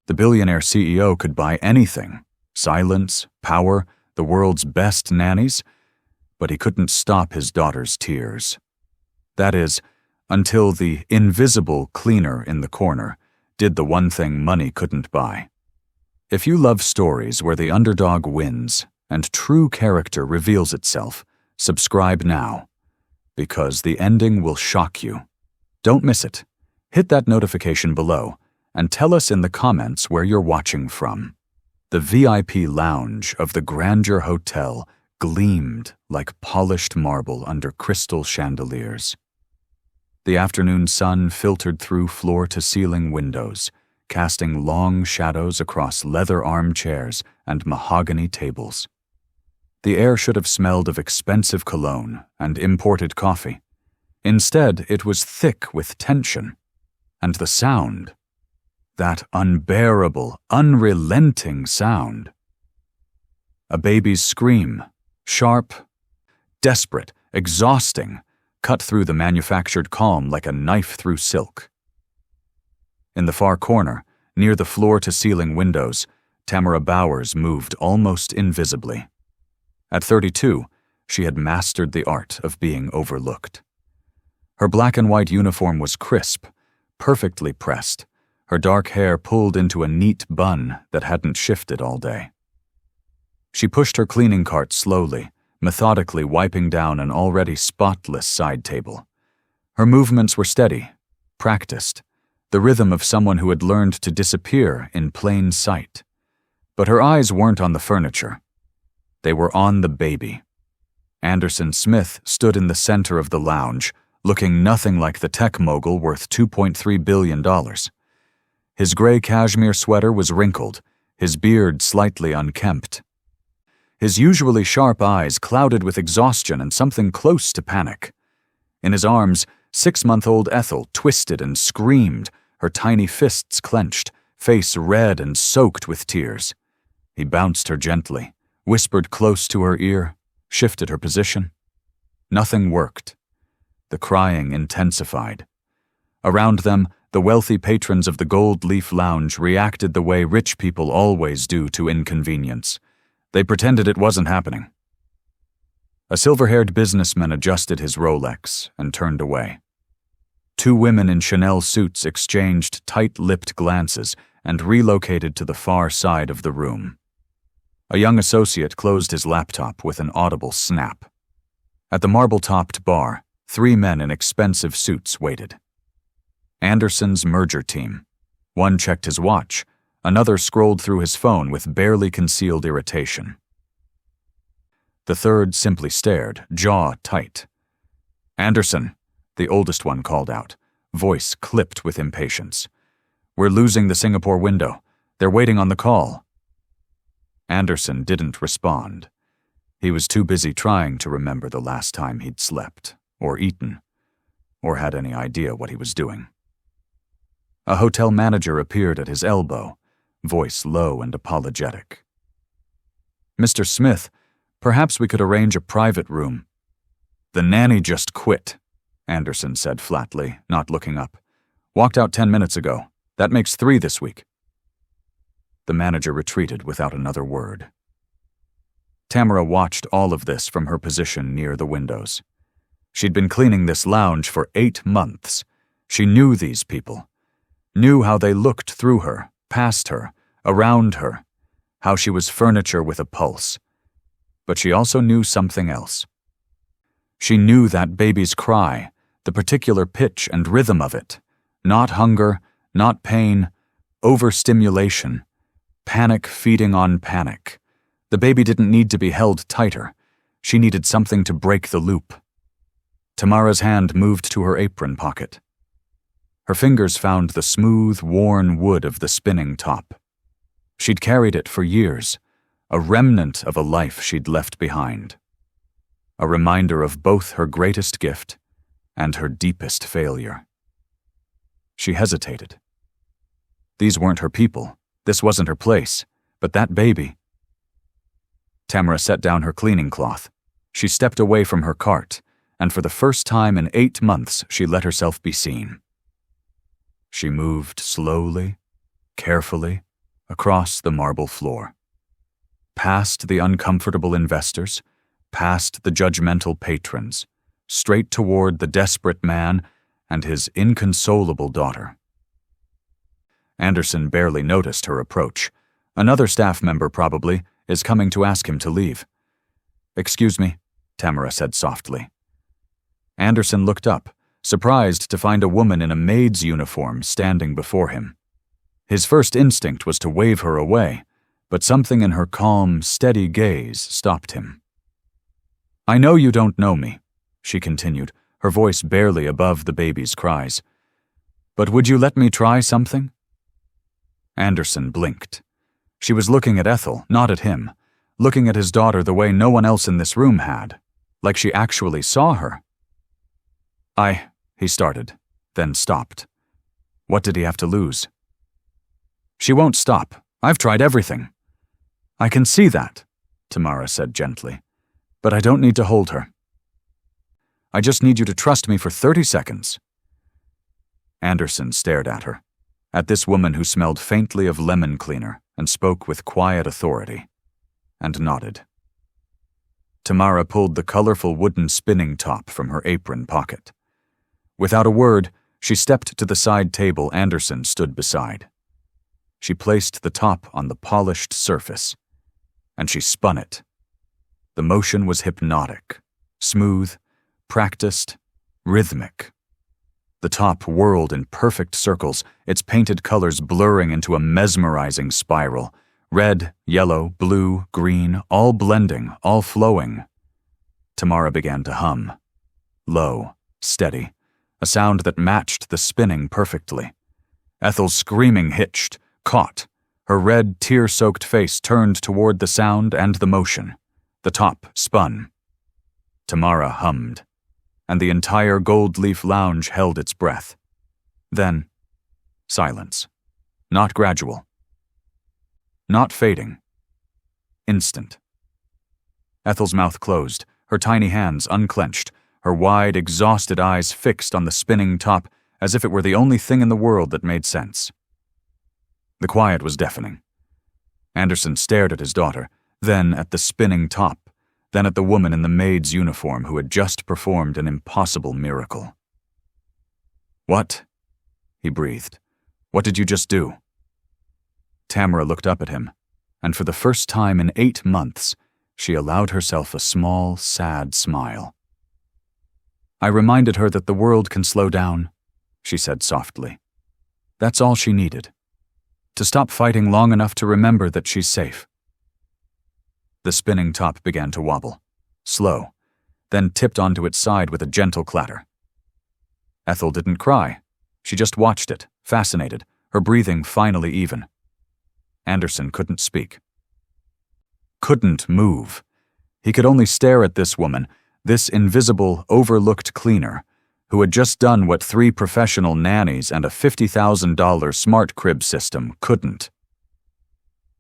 The billionaire CEO could buy anything: silence, power, the world's best nannies, but he couldn't stop his daughter's tears. That is, until the invisible cleaner in the corner did the one thing money couldn't buy. If you love stories where the underdog wins and true character reveals itself, subscribe now, because the ending will shock you. Don't miss it. Hit that notification below and tell us in the comments where you're watching from. The VIP lounge of the Grandeur Hotel gleamed like polished marble under crystal chandeliers. The afternoon sun filtered through floor-to-ceiling windows, casting long shadows across leather armchairs and mahogany tables. The air should have smelled of expensive cologne and imported coffee. Instead, it was thick with tension. And the sound, that unbearable, unrelenting sound. A baby's scream, sharp, desperate, exhausting, cut through the manufactured calm like a knife through silk. In the far corner, near the floor-to-ceiling windows, Tamara Bowers moved almost invisibly. At 32, she had mastered the art of being overlooked. Her black and white uniform was crisp, perfectly pressed, her dark hair pulled into a neat bun that hadn't shifted all day. She pushed her cleaning cart slowly, methodically wiping down an already spotless side table. Her movements were steady, practiced, the rhythm of someone who had learned to disappear in plain sight. But her eyes weren't on the furniture. They were on the baby. Anderson Smith stood in the center of the lounge, looking nothing like the tech mogul worth $2.3 billion. His gray cashmere sweater was wrinkled, his beard slightly unkempt. His usually sharp eyes clouded with exhaustion and something close to panic. In his arms, 6-month-old Ethel twisted and screamed, her tiny fists clenched, face red and soaked with tears. He bounced her gently, whispered close to her ear, shifted her position. Nothing worked. The crying intensified. Around them, the wealthy patrons of the Gold Leaf Lounge reacted the way rich people always do to inconvenience. They pretended it wasn't happening. A silver-haired businessman adjusted his Rolex and turned away. 2 women in Chanel suits exchanged tight-lipped glances and relocated to the far side of the room. A young associate closed his laptop with an audible snap. At the marble-topped bar, 3 men in expensive suits waited. Anderson's merger team. One checked his watch, another scrolled through his phone with barely concealed irritation. The third simply stared, jaw tight. "Anderson," the oldest one called out, voice clipped with impatience. "We're losing the Singapore window. They're waiting on the call." Anderson didn't respond. He was too busy trying to remember the last time he'd slept, or eaten, or had any idea what he was doing. A hotel manager appeared at his elbow, voice low and apologetic. "Mr. Smith, perhaps we could arrange a private room." "The nanny just quit," Anderson said flatly, not looking up. "Walked out 10 minutes ago. That makes 3 this week." The manager retreated without another word. Tamara watched all of this from her position near the windows. She'd been cleaning this lounge for 8 months. She knew these people, knew how they looked through her, past her, around her, how she was furniture with a pulse. But she also knew something else. She knew that baby's cry, the particular pitch and rhythm of it. Not hunger, not pain, overstimulation, panic feeding on panic. The baby didn't need to be held tighter. She needed something to break the loop. Tamara's hand moved to her apron pocket. Her fingers found the smooth, worn wood of the spinning top. She'd carried it for years, a remnant of a life she'd left behind. A reminder of both her greatest gift and her deepest failure. She hesitated. These weren't her people. This wasn't her place. But that baby. Tamara set down her cleaning cloth. She stepped away from her cart, and for the first time in 8 months, she let herself be seen. She moved slowly, carefully, across the marble floor. Past the uncomfortable investors, past the judgmental patrons, straight toward the desperate man and his inconsolable daughter. Anderson barely noticed her approach. Another staff member, probably, is coming to ask him to leave. "Excuse me," Tamara said softly. Anderson looked up, surprised to find a woman in a maid's uniform standing before him. His first instinct was to wave her away, but something in her calm, steady gaze stopped him. "I know you don't know me," she continued, her voice barely above the baby's cries. "But would you let me try something?" Anderson blinked. She was looking at Ethel, not at him, looking at his daughter the way no one else in this room had, like she actually saw her. He started, then stopped. What did he have to lose? "She won't stop. I've tried everything." "I can see that," Tamara said gently, "but I don't need to hold her. I just need you to trust me for 30 seconds. Anderson stared at her, at this woman who smelled faintly of lemon cleaner and spoke with quiet authority, and nodded. Tamara pulled the colorful wooden spinning top from her apron pocket. Without a word, she stepped to the side table Anderson stood beside. She placed the top on the polished surface, and she spun it. The motion was hypnotic, smooth, practiced, rhythmic. The top whirled in perfect circles, its painted colors blurring into a mesmerizing spiral. Red, yellow, blue, green, all blending, all flowing. Tamara began to hum. Low, steady, a sound that matched the spinning perfectly. Ethel's screaming hitched, caught. Her red, tear-soaked face turned toward the sound and the motion. The top spun. Tamara hummed, and the entire Gold Leaf Lounge held its breath. Then, silence. Not gradual. Not fading. Instant. Ethel's mouth closed, her tiny hands unclenched, her wide, exhausted eyes fixed on the spinning top as if it were the only thing in the world that made sense. The quiet was deafening. Anderson stared at his daughter, then at the spinning top, then at the woman in the maid's uniform who had just performed an impossible miracle. "What?" he breathed. "What did you just do?" Tamara looked up at him, and for the first time in 8 months, she allowed herself a small, sad smile. "I reminded her that the world can slow down," she said softly. "That's all she needed. To stop fighting long enough to remember that she's safe." The spinning top began to wobble, slow, then tipped onto its side with a gentle clatter. Ethel didn't cry. She just watched it, fascinated, her breathing finally even. Anderson couldn't speak. Couldn't move. He could only stare at this woman, this invisible, overlooked cleaner, who had just done what 3 professional nannies and a $50,000 smart crib system couldn't.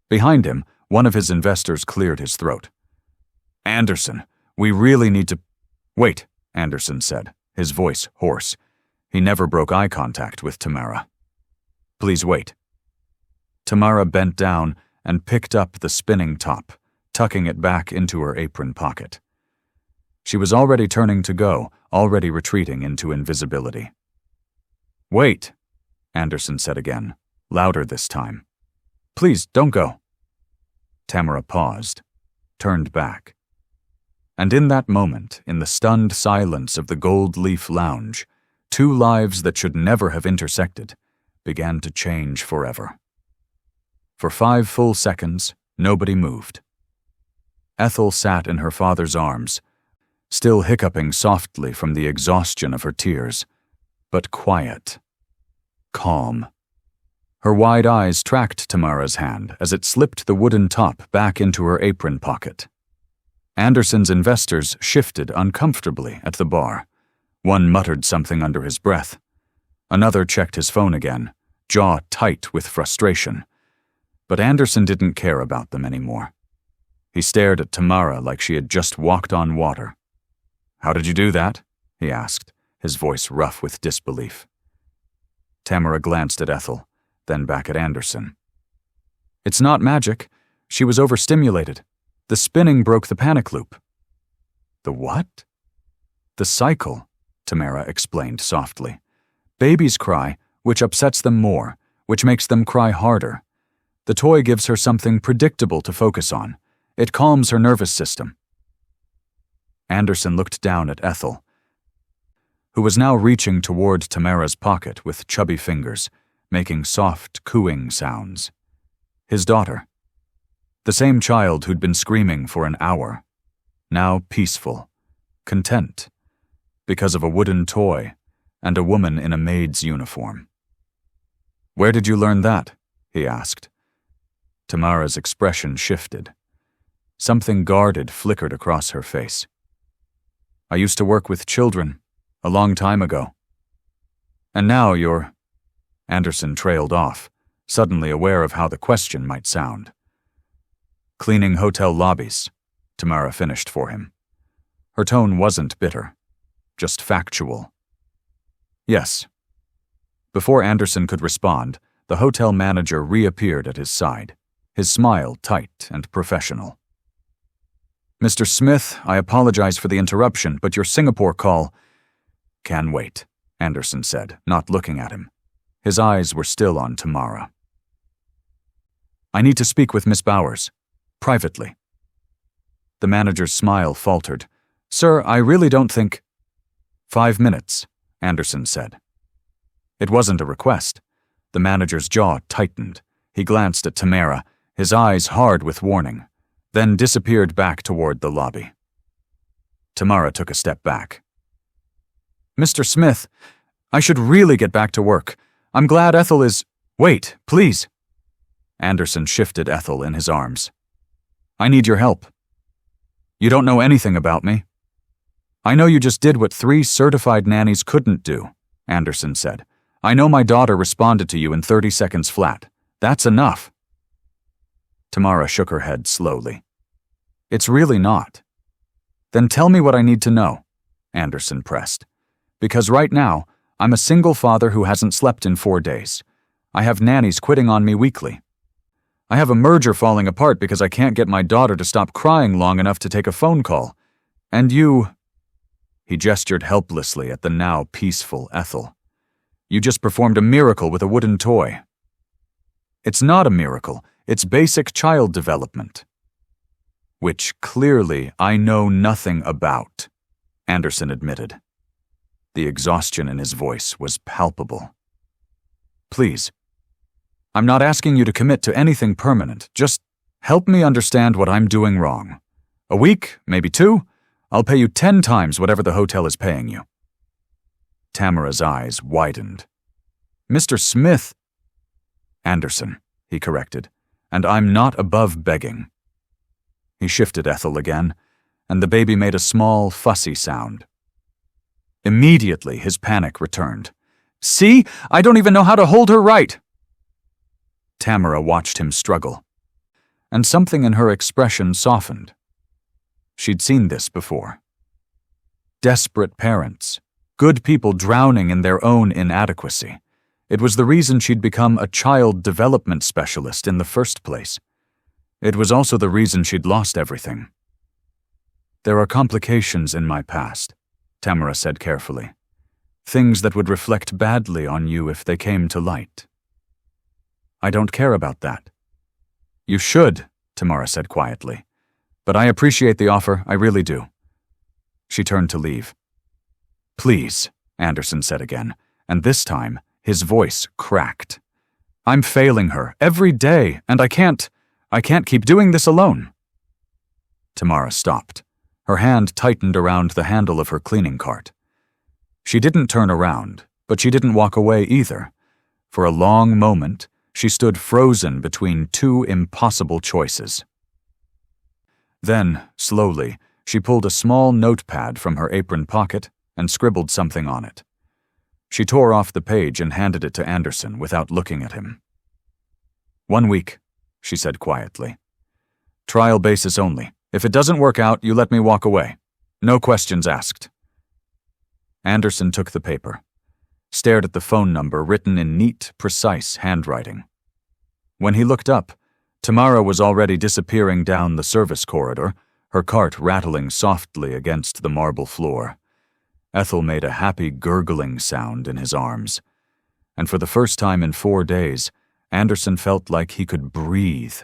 Behind him, one of his investors cleared his throat. "Anderson, we really need to—" "Wait," Anderson said, his voice hoarse. He never broke eye contact with Tamara. "Please wait." Tamara bent down and picked up the spinning top, tucking it back into her apron pocket. She was already turning to go, already retreating into invisibility. "Wait," Anderson said again, louder this time. "Please, don't go." Tamara paused, turned back. And in that moment, in the stunned silence of the Gold Leaf Lounge, 2 lives that should never have intersected began to change forever. For 5 full seconds, nobody moved. Ethel sat in her father's arms, still hiccuping softly from the exhaustion of her tears, but quiet, calm. Her wide eyes tracked Tamara's hand as it slipped the wooden top back into her apron pocket. Anderson's investors shifted uncomfortably at the bar. One muttered something under his breath. Another checked his phone again, jaw tight with frustration. But Anderson didn't care about them anymore. He stared at Tamara like she had just walked on water. "How did you do that?" he asked, his voice rough with disbelief. Tamara glanced at Ethel, then back at Anderson. It's not magic. She was overstimulated. The spinning broke the panic loop. The what? The cycle, Tamara explained softly. Babies cry, which upsets them more, which makes them cry harder. The toy gives her something predictable to focus on. It calms her nervous system. Anderson looked down at Ethel, who was now reaching toward Tamara's pocket with chubby fingers, making soft, cooing sounds. His daughter. The same child who'd been screaming for an hour. Now peaceful, content, because of a wooden toy and a woman in a maid's uniform. "Where did you learn that?" he asked. Tamara's expression shifted. Something guarded flickered across her face. "I used to work with children, a long time ago. And now you're—" Anderson trailed off, suddenly aware of how the question might sound. "Cleaning hotel lobbies," Tamara finished for him. Her tone wasn't bitter, just factual. "Yes." Before Anderson could respond, the hotel manager reappeared at his side, his smile tight and professional. "Mr. Smith, I apologize for the interruption, but your Singapore call—" "Can wait," Anderson said, not looking at him. His eyes were still on Tamara. "I need to speak with Miss Bowers, privately." The manager's smile faltered. "Sir, I really don't think—" "5 minutes," Anderson said. It wasn't a request. The manager's jaw tightened. He glanced at Tamara, his eyes hard with warning, then disappeared back toward the lobby. Tamara took a step back. "Mr. Smith, I should really get back to work. I'm glad Ethel is—" "Wait, please." Anderson shifted Ethel in his arms. "I need your help. You don't know anything about me. I know you just did what 3 certified nannies couldn't do," Anderson said. "I know my daughter responded to you in 30 seconds flat. That's enough." Tamara shook her head slowly. "It's really not." "Then tell me what I need to know," Anderson pressed. "Because right now, I'm a single father who hasn't slept in 4 days. I have nannies quitting on me weekly. I have a merger falling apart because I can't get my daughter to stop crying long enough to take a phone call. And you—" He gestured helplessly at the now peaceful Ethel. "You just performed a miracle with a wooden toy." "It's not a miracle. It's basic child development." "Which clearly I know nothing about," Anderson admitted. The exhaustion in his voice was palpable. "Please, I'm not asking you to commit to anything permanent. Just help me understand what I'm doing wrong. A week, maybe 2, I'll pay you 10 times whatever the hotel is paying you." Tamara's eyes widened. "Mr. Smith—" "Anderson," he corrected, "and I'm not above begging." He shifted Ethel again, and the baby made a small, fussy sound. Immediately, his panic returned. "See? I don't even know how to hold her right!" Tamara watched him struggle, and something in her expression softened. She'd seen this before. Desperate parents, good people drowning in their own inadequacy. It was the reason she'd become a child development specialist in the first place. It was also the reason she'd lost everything. "There are complications in my past," Tamara said carefully. "Things that would reflect badly on you if they came to light." "I don't care about that." "You should," Tamara said quietly. "But I appreciate the offer, I really do." She turned to leave. "Please," Anderson said again, and this time his voice cracked. "I'm failing her every day, and I can't keep doing this alone." Tamara stopped. Her hand tightened around the handle of her cleaning cart. She didn't turn around, but she didn't walk away either. For a long moment, she stood frozen between 2 impossible choices. Then, slowly, she pulled a small notepad from her apron pocket and scribbled something on it. She tore off the page and handed it to Anderson without looking at him. "1 week," she said quietly. "Trial basis only. If it doesn't work out, you let me walk away. No questions asked." Anderson took the paper, stared at the phone number written in neat, precise handwriting. When he looked up, Tamara was already disappearing down the service corridor, her cart rattling softly against the marble floor. Ethel made a happy gurgling sound in his arms, and for the first time in 4 days, Anderson felt like he could breathe.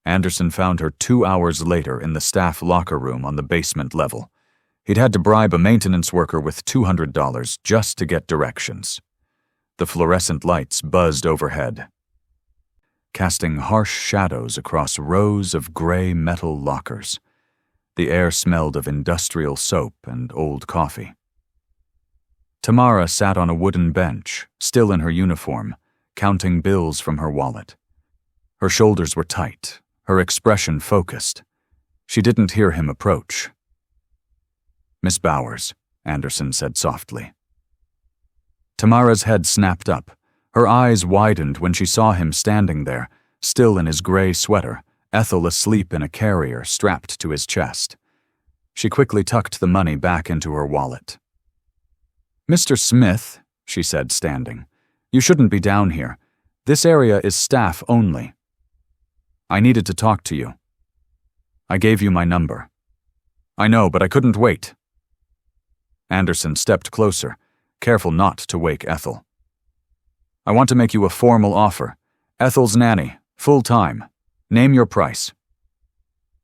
Anderson found her 2 hours later in the staff locker room on the basement level. He'd had to bribe a maintenance worker with $200 just to get directions. The fluorescent lights buzzed overhead, casting harsh shadows across rows of gray metal lockers. The air smelled of industrial soap and old coffee. Tamara sat on a wooden bench, still in her uniform, counting bills from her wallet. Her shoulders were tight, her expression focused. She didn't hear him approach. "Miss Bowers," Anderson said softly. Tamara's head snapped up. Her eyes widened when she saw him standing there, still in his gray sweater, Ethel asleep in a carrier strapped to his chest. She quickly tucked the money back into her wallet. "Mr. Smith," she said, standing, "you shouldn't be down here. This area is staff only. I needed to talk to you. I gave you my number." "I know, but I couldn't wait." Anderson stepped closer, careful not to wake Ethel. "I want to make you a formal offer. Ethel's nanny, full-time. Name your price."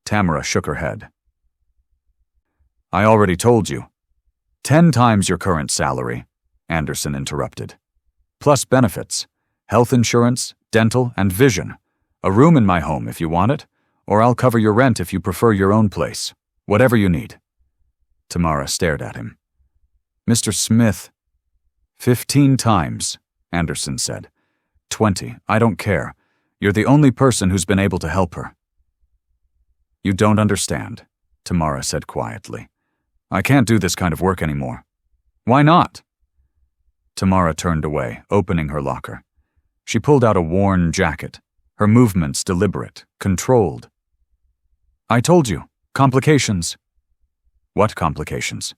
Tamara shook her head. "I already told you. 10 times your current salary," Anderson interrupted. "Plus benefits, health insurance, dental, and vision. A room in my home if you want it, or I'll cover your rent if you prefer your own place. Whatever you need." Tamara stared at him. "Mr. Smith." 15 times, Anderson said. 20, I don't care. You're the only person who's been able to help her." "You don't understand," Tamara said quietly. "I can't do this kind of work anymore." "Why not?" Tamara turned away, opening her locker. She pulled out a worn jacket, her movements deliberate, controlled. "I told you, complications." "What complications?"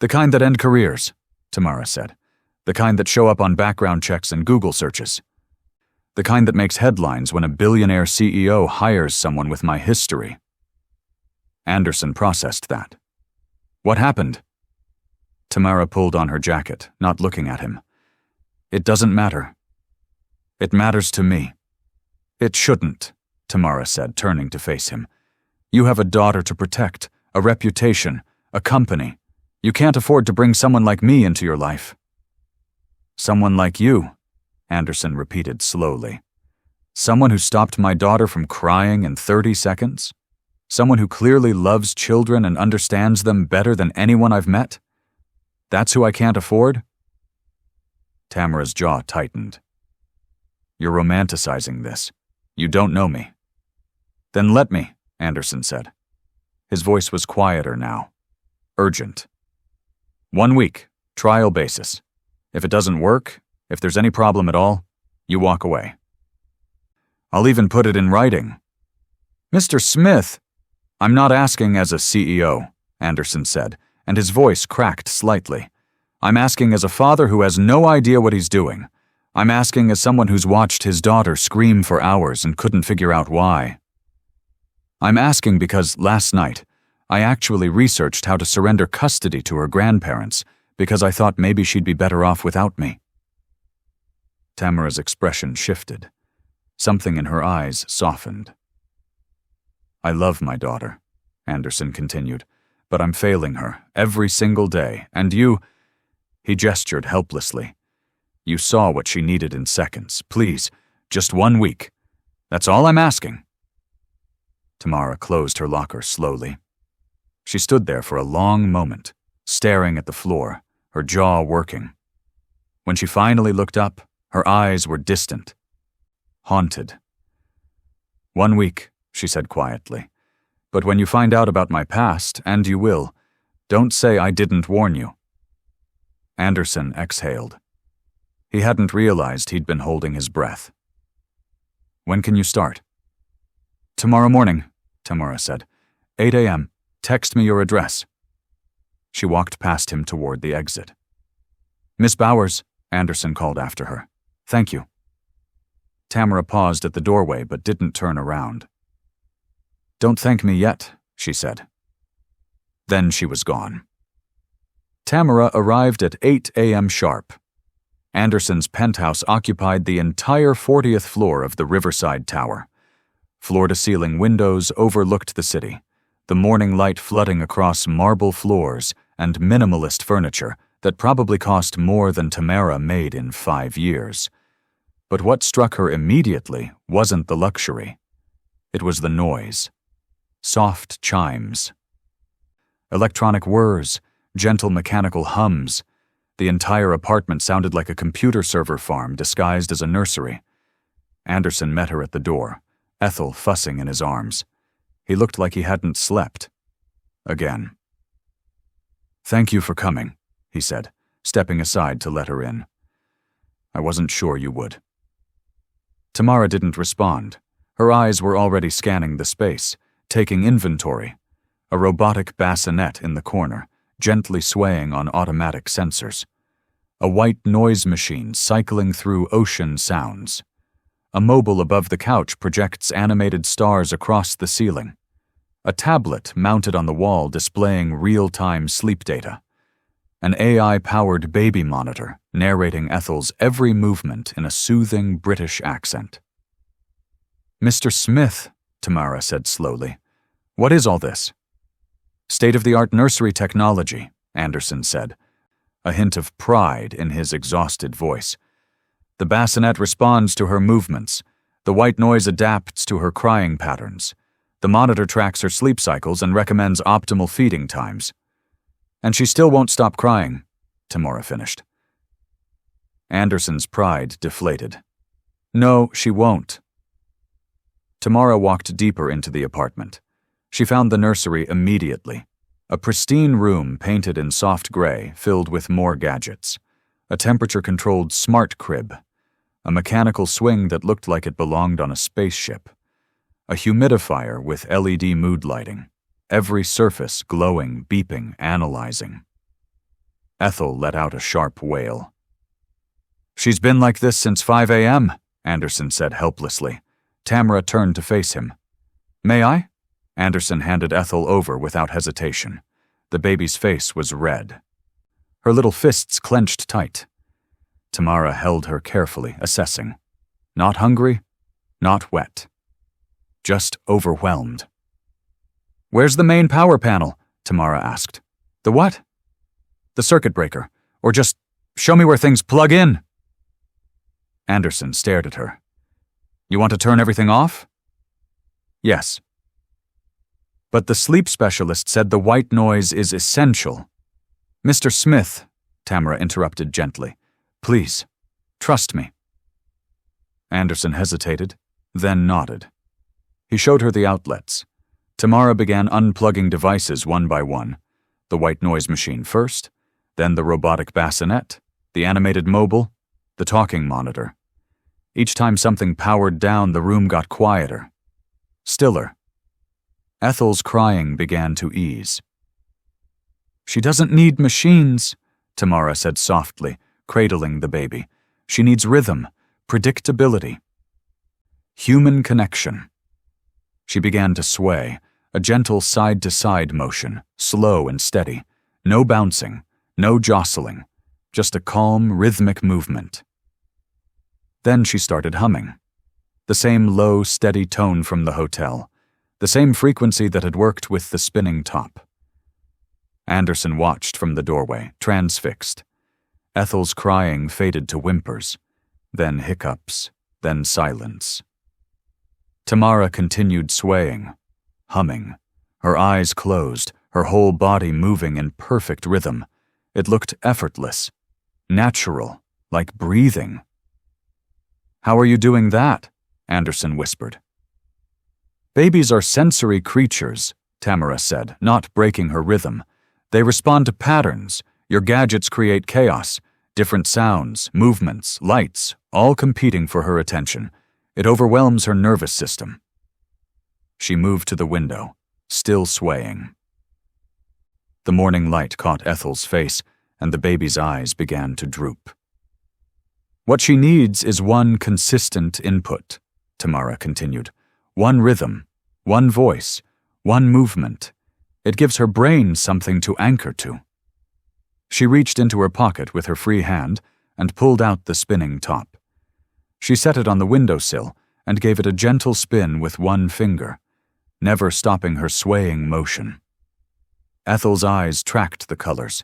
"The kind that end careers," Tamara said. "The kind that show up on background checks and Google searches. The kind that makes headlines when a billionaire CEO hires someone with my history." Anderson processed that. "What happened?" Tamara pulled on her jacket, not looking at him. "It doesn't matter." "It matters to me." "It shouldn't," Tamara said, turning to face him. "You have a daughter to protect, a reputation, a company. You can't afford to bring someone like me into your life." "Someone like you," Anderson repeated slowly. "Someone who stopped my daughter from crying in 30 seconds? Someone who clearly loves children and understands them better than anyone I've met? That's who I can't afford?" Tamara's jaw tightened. "You're romanticizing this. You don't know me." "Then let me," Anderson said. His voice was quieter now, urgent. 1 week, trial basis. If it doesn't work, if there's any problem at all, you walk away. I'll even put it in writing." "Mr. Smith!" "I'm not asking as a CEO," Anderson said, and his voice cracked slightly. "I'm asking as a father who has no idea what he's doing. I'm asking as someone who's watched his daughter scream for hours and couldn't figure out why. I'm asking because last night, I actually researched how to surrender custody to her grandparents because I thought maybe she'd be better off without me." Tamara's expression shifted. Something in her eyes softened. "I love my daughter," Anderson continued, "but I'm failing her every single day, and you—" He gestured helplessly. "You saw what she needed in seconds. Please, just 1 week. That's all I'm asking." Tamara closed her locker slowly. She stood there for a long moment, staring at the floor, her jaw working. When she finally looked up, her eyes were distant, haunted. "1 week," she said quietly. "But when you find out about my past, and you will, don't say I didn't warn you." Anderson exhaled. He hadn't realized he'd been holding his breath. "When can you start?" "Tomorrow morning," Tamara said. 8 a.m. Text me your address." She walked past him toward the exit. "Miss Bowers," Anderson called after her. "Thank you." Tamara paused at the doorway but didn't turn around. "Don't thank me yet," she said. Then she was gone. Tamara arrived at 8 a.m. sharp. Anderson's penthouse occupied the entire 40th floor of the Riverside Tower. Floor-to-ceiling windows overlooked the city, the morning light flooding across marble floors and minimalist furniture that probably cost more than Tamara made in 5 years. But what struck her immediately wasn't the luxury. It was the noise. Soft chimes. Electronic whirs, gentle mechanical hums. The entire apartment sounded like a computer server farm disguised as a nursery. Anderson met her at the door, Ethel fussing in his arms. He looked like he hadn't slept. Again. "Thank you for coming," he said, stepping aside to let her in. "I wasn't sure you would." Tamara didn't respond. Her eyes were already scanning the space, taking inventory. A robotic bassinet in the corner, gently swaying on automatic sensors. A white noise machine cycling through ocean sounds. A mobile above the couch projects animated stars across the ceiling. A tablet mounted on the wall displaying real-time sleep data. An AI-powered baby monitor narrating Ethel's every movement in a soothing British accent. "Mr. Smith," Tamara said slowly, "what is all this?" "State-of-the-art nursery technology," Anderson said, a hint of pride in his exhausted voice. "The bassinet responds to her movements. The white noise adapts to her crying patterns. The monitor tracks her sleep cycles and recommends optimal feeding times. And she still won't stop crying," Tamara finished. Anderson's pride deflated. "No, she won't." Tamara walked deeper into the apartment. She found the nursery immediately. A pristine room painted in soft gray, filled with more gadgets. A temperature-controlled smart crib. A mechanical swing that looked like it belonged on a spaceship. A humidifier with LED mood lighting. Every surface glowing, beeping, analyzing. Ethel let out a sharp wail. "She's been like this since 5 a.m., Anderson said helplessly. Tamara turned to face him. "May I?" Anderson handed Ethel over without hesitation. The baby's face was red. Her little fists clenched tight. Tamara held her carefully, assessing. Not hungry, not wet. Just overwhelmed. "Where's the main power panel?" Tamara asked. "The what?" "The circuit breaker. Or just show me where things plug in." Anderson stared at her. "You want to turn everything off?" "Yes." "But the sleep specialist said the white noise is essential." "Mr. Smith," Tamara interrupted gently, "please, trust me." Anderson hesitated, then nodded. He showed her the outlets. Tamara began unplugging devices one by one. The white noise machine first, then the robotic bassinet, the animated mobile, the talking monitor. Each time something powered down, the room got quieter. Stiller. Ethel's crying began to ease. "She doesn't need machines," Tamara said softly, cradling the baby. "She needs rhythm, predictability. Human connection." She began to sway, a gentle side-to-side motion, slow and steady. No bouncing, no jostling, just a calm, rhythmic movement. Then she started humming. The same low, steady tone from the hotel. The same frequency that had worked with the spinning top. Anderson watched from the doorway, transfixed. Ethel's crying faded to whimpers, then hiccups, then silence. Tamara continued swaying, humming, her eyes closed, her whole body moving in perfect rhythm. It looked effortless, natural, like breathing. "How are you doing that?" Anderson whispered. "Babies are sensory creatures," Tamara said, not breaking her rhythm. "They respond to patterns. Your gadgets create chaos. Different sounds, movements, lights, all competing for her attention. It overwhelms her nervous system." She moved to the window, still swaying. The morning light caught Ethel's face, and the baby's eyes began to droop. What she needs is one consistent input, Tamara continued. One rhythm, one voice, one movement. It gives her brain something to anchor to. She reached into her pocket with her free hand and pulled out the spinning top. She set it on the windowsill and gave it a gentle spin with one finger, never stopping her swaying motion. Ethel's eyes tracked the colors.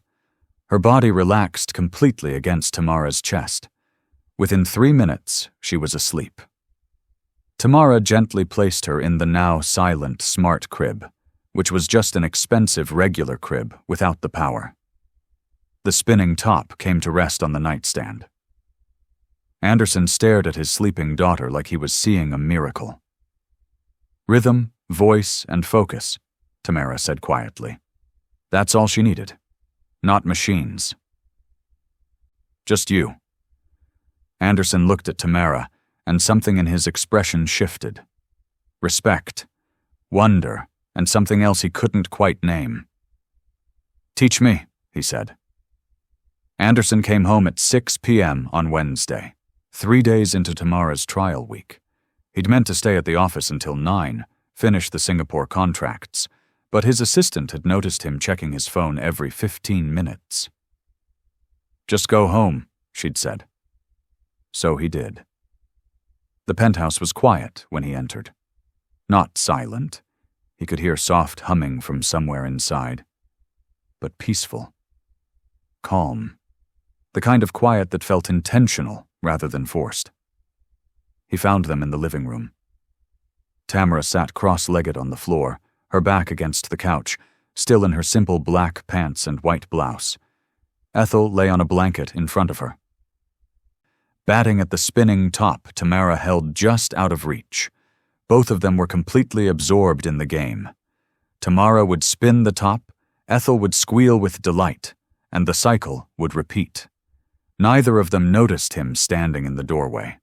Her body relaxed completely against Tamara's chest. Within 3 minutes, she was asleep. Tamara gently placed her in the now silent smart crib, which was just an expensive regular crib without the power. The spinning top came to rest on the nightstand. Anderson stared at his sleeping daughter like he was seeing a miracle. Rhythm, voice, and focus, Tamara said quietly. That's all she needed. Not machines. Just you. Anderson looked at Tamara, and something in his expression shifted. Respect, wonder, and something else he couldn't quite name. Teach me, he said. Anderson came home at 6 p.m. on Wednesday, 3 days into Tamara's trial week. He'd meant to stay at the office until 9, finish the Singapore contracts, but his assistant had noticed him checking his phone every 15 minutes. Just go home, she'd said. So he did. The penthouse was quiet when he entered. Not silent. He could hear soft humming from somewhere inside. But peaceful. Calm. The kind of quiet that felt intentional rather than forced. He found them in the living room. Tamara sat cross-legged on the floor, her back against the couch, still in her simple black pants and white blouse. Ethel lay on a blanket in front of her. Batting at the spinning top Tamara held just out of reach. Both of them were completely absorbed in the game. Tamara would spin the top, Ethel would squeal with delight, and the cycle would repeat. Neither of them noticed him standing in the doorway.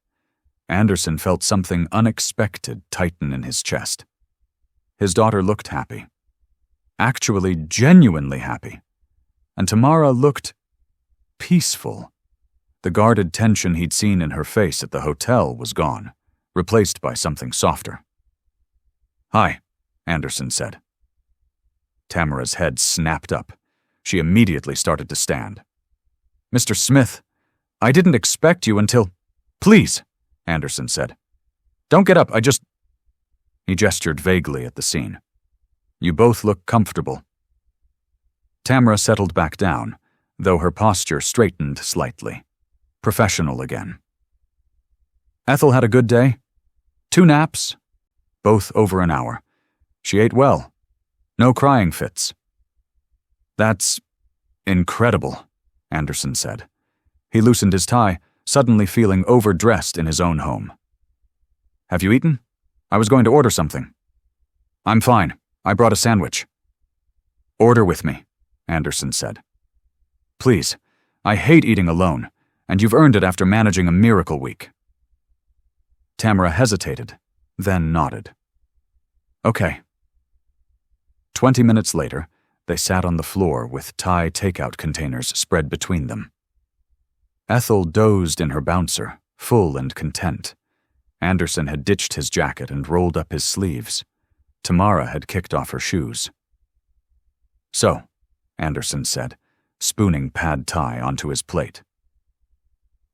Anderson felt something unexpected tighten in his chest. His daughter looked happy. Actually, genuinely happy. And Tamara looked peaceful. The guarded tension he'd seen in her face at the hotel was gone, replaced by something softer. "Hi," Anderson said. Tamara's head snapped up. She immediately started to stand. "Mr. Smith, I didn't expect you until—" "Please," Anderson said. "Don't get up, He gestured vaguely at the scene. "You both look comfortable." Tamara settled back down, though her posture straightened slightly. Professional again. "Ethel had a good day? 2 naps? Both over an hour. She ate well. No crying fits." "That's incredible," Anderson said. He loosened his tie, suddenly feeling overdressed in his own home. "Have you eaten? I was going to order something." "I'm fine. I brought a sandwich." "Order with me," Anderson said. "Please, I hate eating alone, and you've earned it after managing a miracle week." Tamara hesitated, then nodded. "Okay." 20 minutes later, they sat on the floor with Thai takeout containers spread between them. Ethel dozed in her bouncer, full and content. Anderson had ditched his jacket and rolled up his sleeves. Tamara had kicked off her shoes. "So," Anderson said, spooning pad thai onto his plate.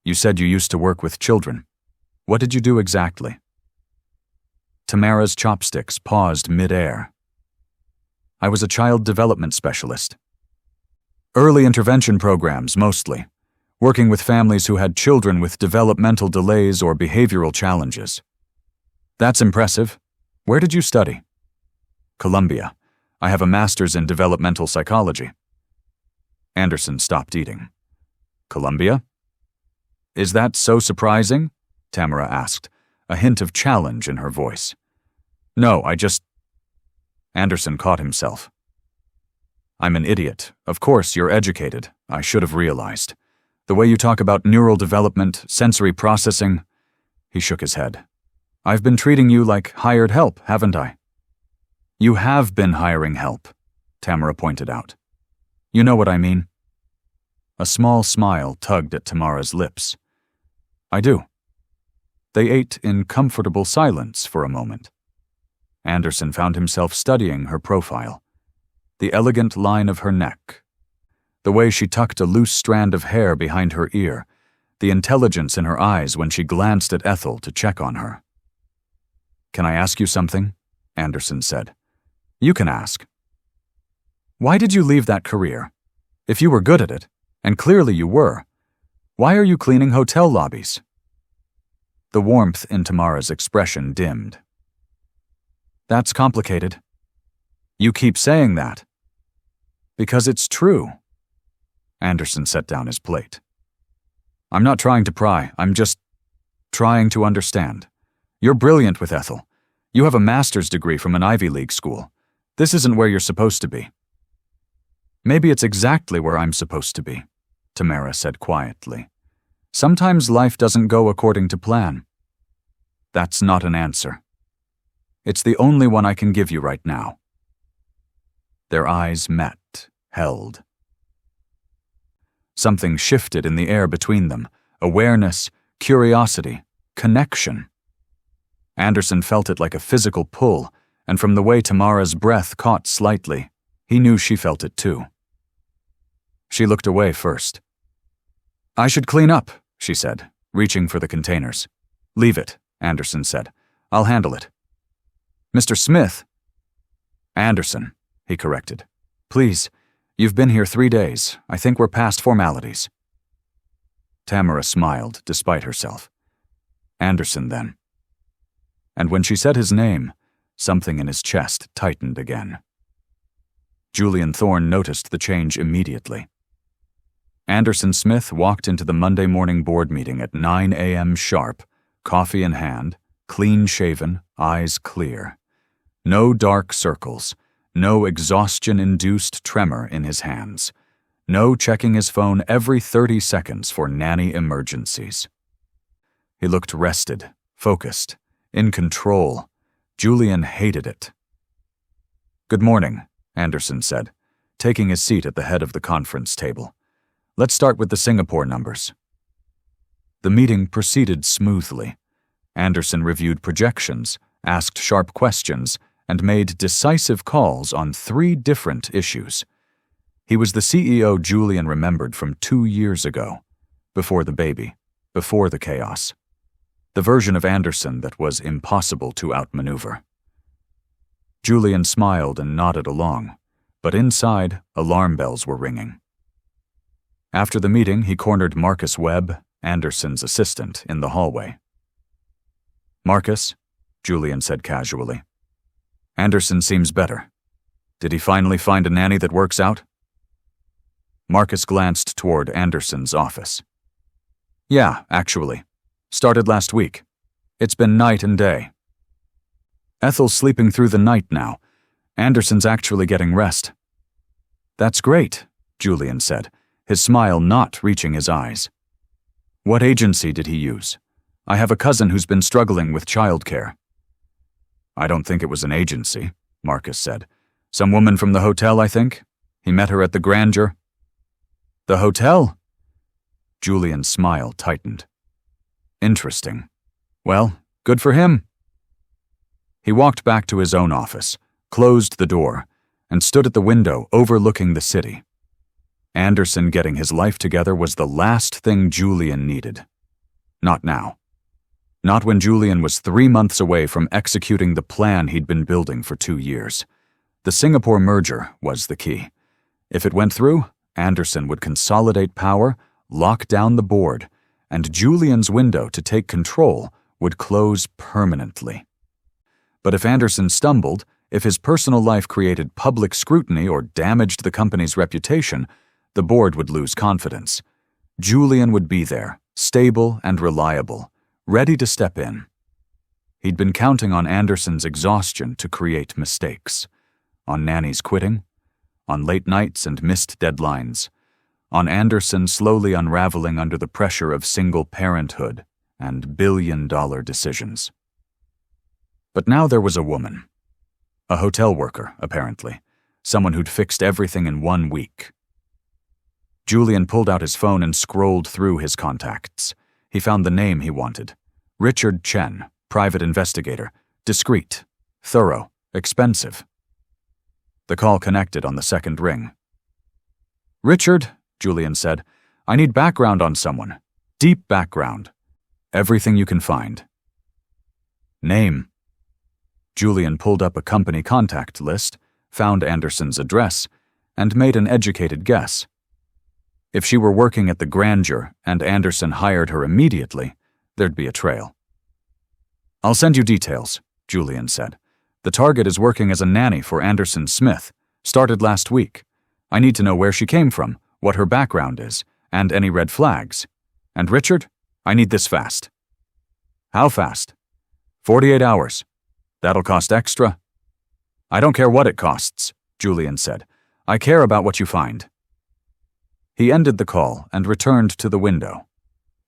"You said you used to work with children. What did you do exactly?" Tamara's chopsticks paused mid-air. "I was a child development specialist. Early intervention programs, mostly, working with families who had children with developmental delays or behavioral challenges." "That's impressive. Where did you study?" "Columbia. I have a master's in developmental psychology." Anderson stopped eating. "Columbia? Is that so surprising?" Tamara asked, a hint of challenge in her voice. "No, Anderson caught himself. "I'm an idiot. Of course, you're educated. I should have realized. The way you talk about neural development, sensory processing—" He shook his head. "I've been treating you like hired help, haven't I?" "You have been hiring help," Tamara pointed out. "You know what I mean." A small smile tugged at Tamara's lips. I do." They ate in comfortable silence for a moment. Anderson found himself studying her profile. The elegant line of her neck, the way she tucked a loose strand of hair behind her ear, the intelligence in her eyes when she glanced at Ethel to check on her. "Can I ask you something?" Anderson said. "You can ask." "Why did you leave that career? If you were good at it, and clearly you were, why are you cleaning hotel lobbies?" The warmth in Tamara's expression dimmed. "That's complicated." "You keep saying that." "Because it's true." Anderson set down his plate. "I'm not trying to pry, I'm just trying to understand. You're brilliant with Ethel. You have a master's degree from an Ivy League school. This isn't where you're supposed to be." "Maybe it's exactly where I'm supposed to be," Tamara said quietly. "Sometimes life doesn't go according to plan." "That's not an answer. It's the only one I can give you right now." Their eyes met, held. Something shifted in the air between them. Awareness, curiosity, connection. Anderson felt it like a physical pull, and from the way Tamara's breath caught slightly, he knew she felt it too. She looked away first. "I should clean up," she said, reaching for the containers. "Leave it," Anderson said. "I'll handle it." "Mr. Smith." "Anderson," he corrected. "Please, you've been here 3 days. I think we're past formalities." Tamara smiled, despite herself. "Anderson, then." And when she said his name, something in his chest tightened again. Julian Thorne noticed the change immediately. Anderson Smith walked into the Monday morning board meeting at 9 a.m. sharp, coffee in hand, clean-shaven, eyes clear. No dark circles, no exhaustion-induced tremor in his hands, no checking his phone every 30 seconds for nanny emergencies. He looked rested, focused, in control. Julian hated it. "Good morning," Anderson said, taking his seat at the head of the conference table. "Let's start with the Singapore numbers." The meeting proceeded smoothly. Anderson reviewed projections, asked sharp questions, and made decisive calls on 3 different issues. He was the CEO Julian remembered from 2 years ago, before the baby, before the chaos. The version of Anderson that was impossible to outmaneuver. Julian smiled and nodded along, but inside, alarm bells were ringing. After the meeting, he cornered Marcus Webb, Anderson's assistant, in the hallway. "Marcus," Julian said casually. "Anderson seems better. Did he finally find a nanny that works out?" Marcus glanced toward Anderson's office. "Yeah, actually. Started last week. It's been night and day. Ethel's sleeping through the night now. Anderson's actually getting rest." "That's great," Julian said, his smile not reaching his eyes. "What agency did he use? I have a cousin who's been struggling with childcare." "I don't think it was an agency," Marcus said. "Some woman from the hotel, I think. He met her at the Grandeur." "The hotel?" Julian's smile tightened. "Interesting. Well, good for him." He walked back to his own office, closed the door, and stood at the window overlooking the city. Anderson getting his life together was the last thing Julian needed. Not now. Not when Julian was 3 months away from executing the plan he'd been building for 2 years. The Singapore merger was the key. If it went through, Anderson would consolidate power, lock down the board, and Julian's window to take control would close permanently. But if Anderson stumbled, if his personal life created public scrutiny or damaged the company's reputation, the board would lose confidence. Julian would be there, stable and reliable, ready to step in. He'd been counting on Anderson's exhaustion to create mistakes. On nannies quitting, on late nights and missed deadlines, on Anderson slowly unraveling under the pressure of single parenthood and billion-dollar decisions. But now there was a woman. A hotel worker, apparently. Someone who'd fixed everything in 1 week. Julian pulled out his phone and scrolled through his contacts. He found the name he wanted. Richard Chen, private investigator. Discreet, thorough, expensive. The call connected on the second ring. "Richard," Julian said, "I need background on someone. Deep background. Everything you can find." "Name." Julian pulled up a company contact list, found Anderson's address, and made an educated guess. If she were working at the Grandeur and Anderson hired her immediately, there'd be a trail. "I'll send you details," Julian said. "The target is working as a nanny for Anderson Smith. Started last week. I need to know where she came from, what her background is, and any red flags. And Richard, I need this fast." "How fast?" 48 hours. That'll cost extra." "I don't care what it costs," Julian said. "I care about what you find." He ended the call and returned to the window.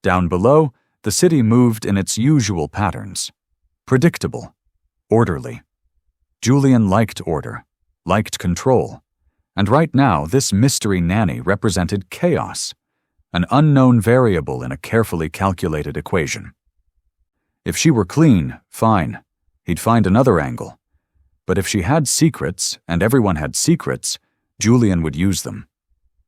Down below, the city moved in its usual patterns. Predictable. Orderly. Julian liked order, liked control. And right now, this mystery nanny represented chaos, an unknown variable in a carefully calculated equation. If she were clean, fine. He'd find another angle. But if she had secrets, and everyone had secrets, Julian would use them.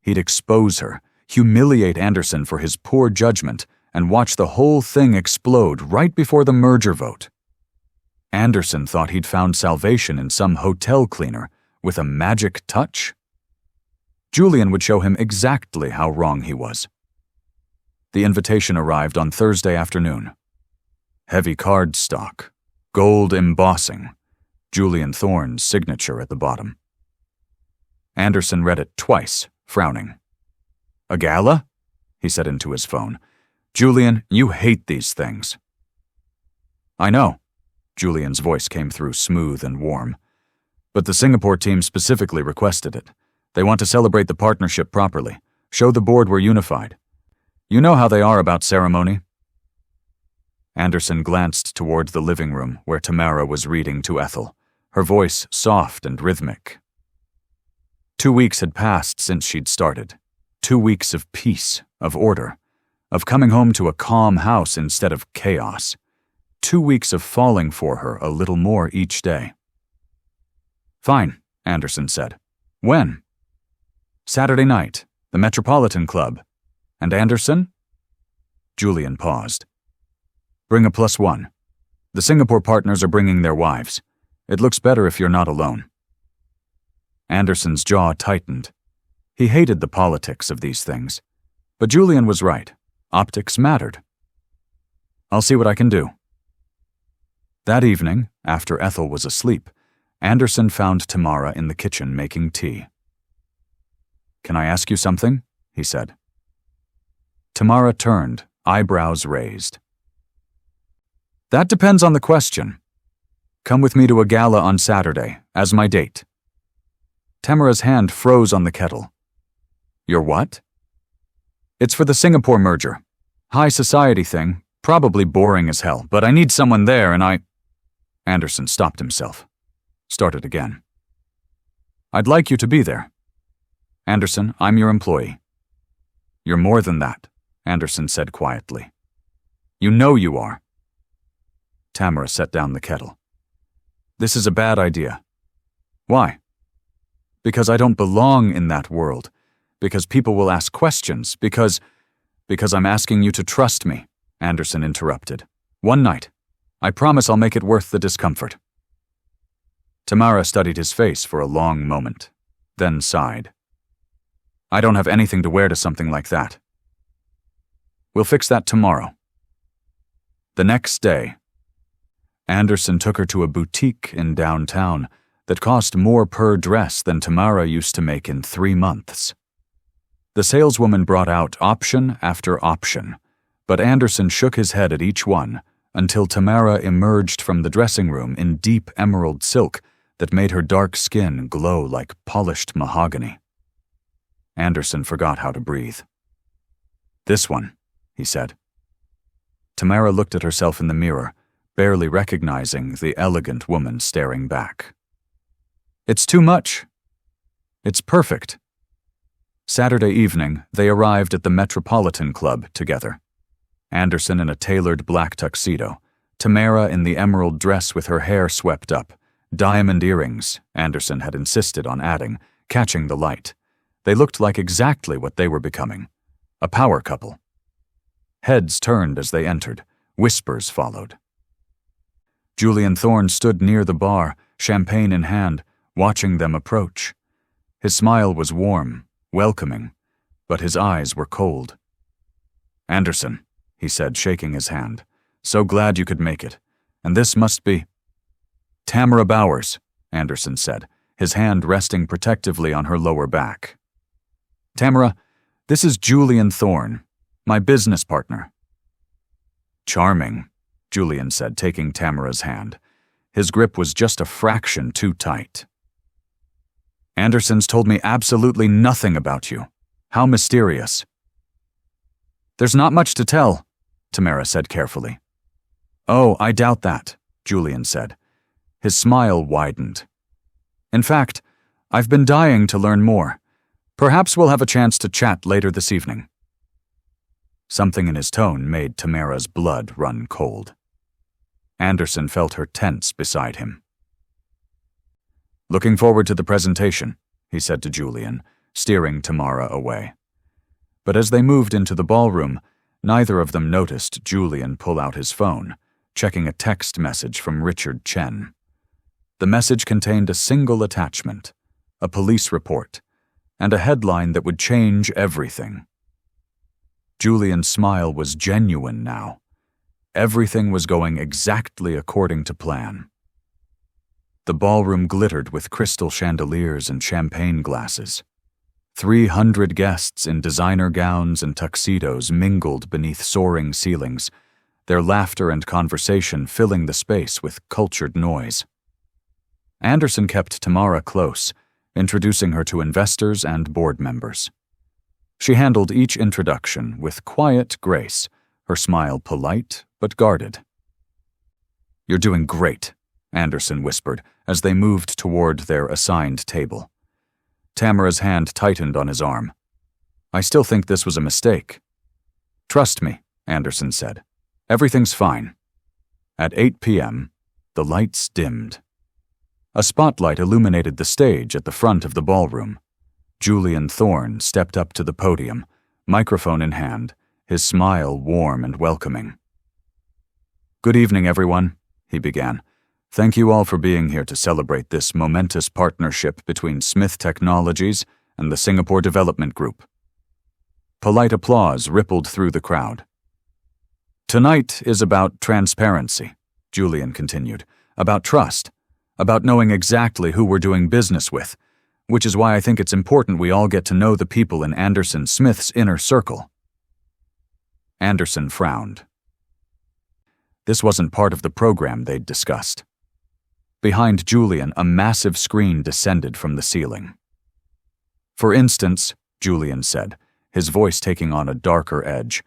He'd expose her, humiliate Anderson for his poor judgment, and watch the whole thing explode right before the merger vote. Anderson thought he'd found salvation in some hotel cleaner with a magic touch. Julian would show him exactly how wrong he was. The invitation arrived on Thursday afternoon. Heavy cardstock, gold embossing, Julian Thorne's signature at the bottom. Anderson read it twice, frowning. "A gala?" he said into his phone. "Julian, you hate these things." "I know." Julian's voice came through smooth and warm. "But the Singapore team specifically requested it. They want to celebrate the partnership properly, show the board we're unified. You know how they are about ceremony." Anderson glanced toward the living room where Tamara was reading to Ethel, her voice soft and rhythmic. 2 weeks had passed since she'd started. 2 weeks of peace, of order, of coming home to a calm house instead of chaos. 2 weeks of falling for her a little more each day. "Fine," Anderson said. "When?" "Saturday night, the Metropolitan Club. And Anderson?" Julian paused. "Bring a +1. The Singapore partners are bringing their wives. It looks better if you're not alone." Anderson's jaw tightened. He hated the politics of these things. But Julian was right. Optics mattered. "I'll see what I can do." That evening, after Ethel was asleep, Anderson found Tamara in the kitchen making tea. "Can I ask you something?" he said. Tamara turned, eyebrows raised. "That depends on the question. Come with me to a gala on Saturday, as my date." Tamara's hand froze on the kettle. "Your what?" "It's for the Singapore merger. High society thing, probably boring as hell, but I need someone there and I—" Anderson stopped himself. Started again. "I'd like you to be there. Anderson, I'm your employee." "You're more than that," Anderson said quietly. "You know you are." Tamara set down the kettle. "This is a bad idea." "Why?" "Because I don't belong in that world. Because people will ask questions. Because I'm asking you to trust me," Anderson interrupted. "One night. I promise I'll make it worth the discomfort." Tamara studied his face for a long moment, then sighed. "I don't have anything to wear to something like that." "We'll fix that tomorrow." The next day, Anderson took her to a boutique in downtown that cost more per dress than Tamara used to make in 3 months. The saleswoman brought out option after option, but Anderson shook his head at each one until Tamara emerged from the dressing room in deep emerald silk that made her dark skin glow like polished mahogany. Anderson forgot how to breathe. "This one," he said. Tamara looked at herself in the mirror, barely recognizing the elegant woman staring back. "It's too much." "It's perfect." Saturday evening, they arrived at the Metropolitan Club together. Anderson in a tailored black tuxedo, Tamara in the emerald dress with her hair swept up, diamond earrings, Anderson had insisted on adding, catching the light. They looked like exactly what they were becoming, a power couple. Heads turned as they entered, whispers followed. Julian Thorne stood near the bar, champagne in hand, watching them approach. His smile was warm, welcoming, but his eyes were cold. "Anderson," he said, shaking his hand, "so glad you could make it. And this must be—" "Tamara Bowers," Anderson said, his hand resting protectively on her lower back. "Tamara, this is Julian Thorne, my business partner." "Charming," Julian said, taking Tamara's hand. His grip was just a fraction too tight. "Anderson's told me absolutely nothing about you. How mysterious." "There's not much to tell," Tamara said carefully. "Oh, I doubt that," Julian said. His smile widened. "In fact, I've been dying to learn more. Perhaps we'll have a chance to chat later this evening." Something in his tone made Tamara's blood run cold. Anderson felt her tense beside him. "Looking forward to the presentation," he said to Julian, steering Tamara away. But as they moved into the ballroom, neither of them noticed Julian pull out his phone, checking a text message from Richard Chen. The message contained a single attachment, a police report, and a headline that would change everything. Julian's smile was genuine now. Everything was going exactly according to plan. The ballroom glittered with crystal chandeliers and champagne glasses. 300 guests in designer gowns and tuxedos mingled beneath soaring ceilings, their laughter and conversation filling the space with cultured noise. Anderson kept Tamara close, introducing her to investors and board members. She handled each introduction with quiet grace, her smile polite but guarded. "You're doing great," Anderson whispered as they moved toward their assigned table. Tamara's hand tightened on his arm. "I still think this was a mistake." "Trust me," Anderson said. "Everything's fine." At 8 p.m., the lights dimmed. A spotlight illuminated the stage at the front of the ballroom. Julian Thorne stepped up to the podium, microphone in hand, his smile warm and welcoming. "Good evening, everyone," he began. "Thank you all for being here to celebrate this momentous partnership between Smith Technologies and the Singapore Development Group." Polite applause rippled through the crowd. "Tonight is about transparency," Julian continued, "about trust, about knowing exactly who we're doing business with, which is why I think it's important we all get to know the people in Anderson Smith's inner circle." Anderson frowned. This wasn't part of the program they'd discussed. Behind Julian, a massive screen descended from the ceiling. "For instance," Julian said, his voice taking on a darker edge,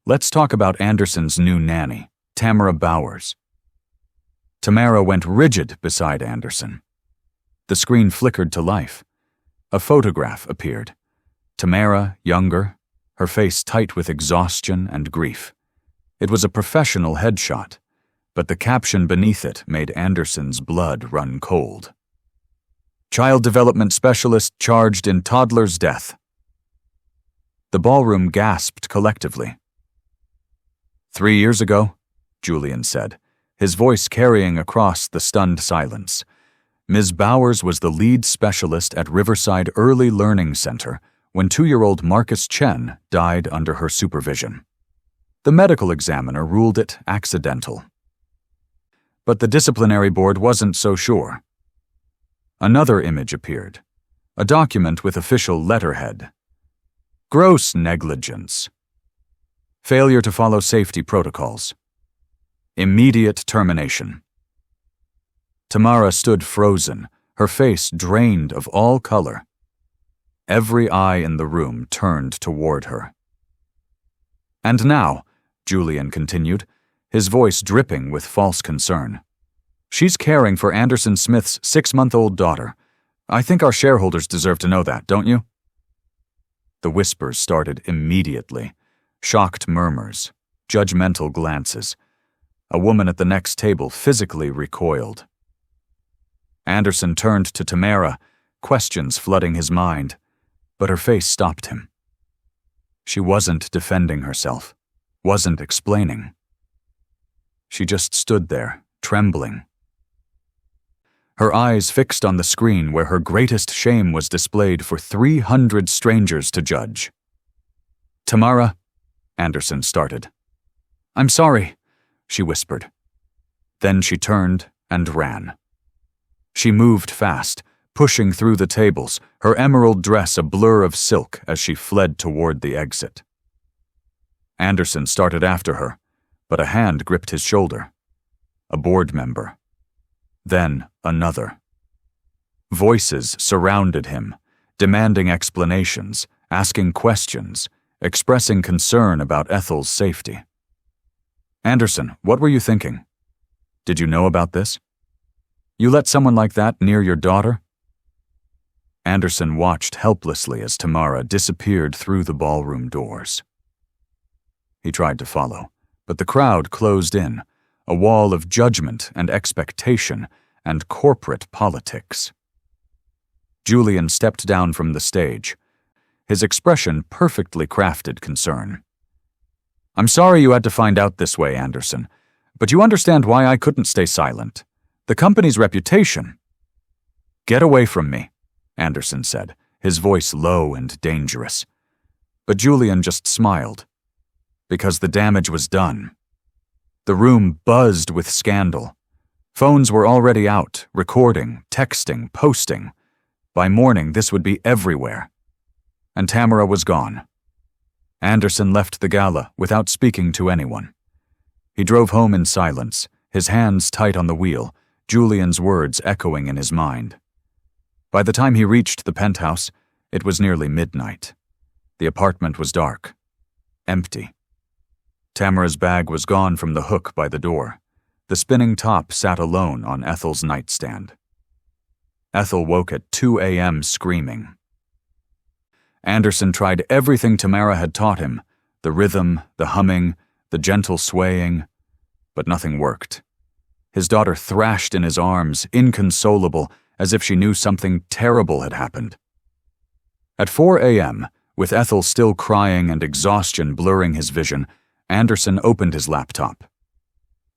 "let's talk about Anderson's new nanny, Tamara Bowers." Tamara went rigid beside Anderson. The screen flickered to life. A photograph appeared. Tamara, younger, her face tight with exhaustion and grief. It was a professional headshot, but the caption beneath it made Anderson's blood run cold. "Child development specialist charged in toddler's death." The ballroom gasped collectively. 3 years ago, Julian said, his voice carrying across the stunned silence, Ms. Bowers was the lead specialist at Riverside Early Learning Center when 2-year-old Marcus Chen died under her supervision. The medical examiner ruled it accidental. But the disciplinary board wasn't so sure. Another image appeared, a document with official letterhead. Gross negligence. Failure to follow safety protocols. Immediate termination. Tamara stood frozen, her face drained of all color. Every eye in the room turned toward her. "And now," Julian continued, his voice dripping with false concern, "she's caring for Anderson Smith's 6-month-old daughter. I think our shareholders deserve to know that, don't you?" The whispers started immediately, shocked murmurs, judgmental glances. A woman at the next table physically recoiled. Anderson turned to Tamara, questions flooding his mind, but her face stopped him. She wasn't defending herself, wasn't explaining. She just stood there, trembling. Her eyes fixed on the screen where her greatest shame was displayed for 300 strangers to judge. "Tamara," Anderson started. "I'm sorry," she whispered. Then she turned and ran. She moved fast, pushing through the tables, her emerald dress a blur of silk as she fled toward the exit. Anderson started after her, but a hand gripped his shoulder. A board member. Then another. Voices surrounded him, demanding explanations, asking questions, expressing concern about Ethel's safety. "Anderson, what were you thinking? Did you know about this? You let someone like that near your daughter?" Anderson watched helplessly as Tamara disappeared through the ballroom doors. He tried to follow, but the crowd closed in, a wall of judgment and expectation and corporate politics. Julian stepped down from the stage, his expression perfectly crafted concern. "I'm sorry you had to find out this way, Anderson, but you understand why I couldn't stay silent. The company's reputation—" "Get away from me," Anderson said, his voice low and dangerous. But Julian just smiled, because the damage was done. The room buzzed with scandal. Phones were already out, recording, texting, posting. By morning, this would be everywhere. And Tamara was gone. Anderson left the gala without speaking to anyone. He drove home in silence, his hands tight on the wheel, Julian's words echoing in his mind. By the time he reached the penthouse, it was nearly midnight. The apartment was dark, empty. Tamara's bag was gone from the hook by the door. The spinning top sat alone on Ethel's nightstand. Ethel woke at 2 a.m. screaming. Anderson tried everything Tamara had taught him, the rhythm, the humming, the gentle swaying, but nothing worked. His daughter thrashed in his arms, inconsolable, as if she knew something terrible had happened. At 4 a.m., with Ethel still crying and exhaustion blurring his vision, Anderson opened his laptop.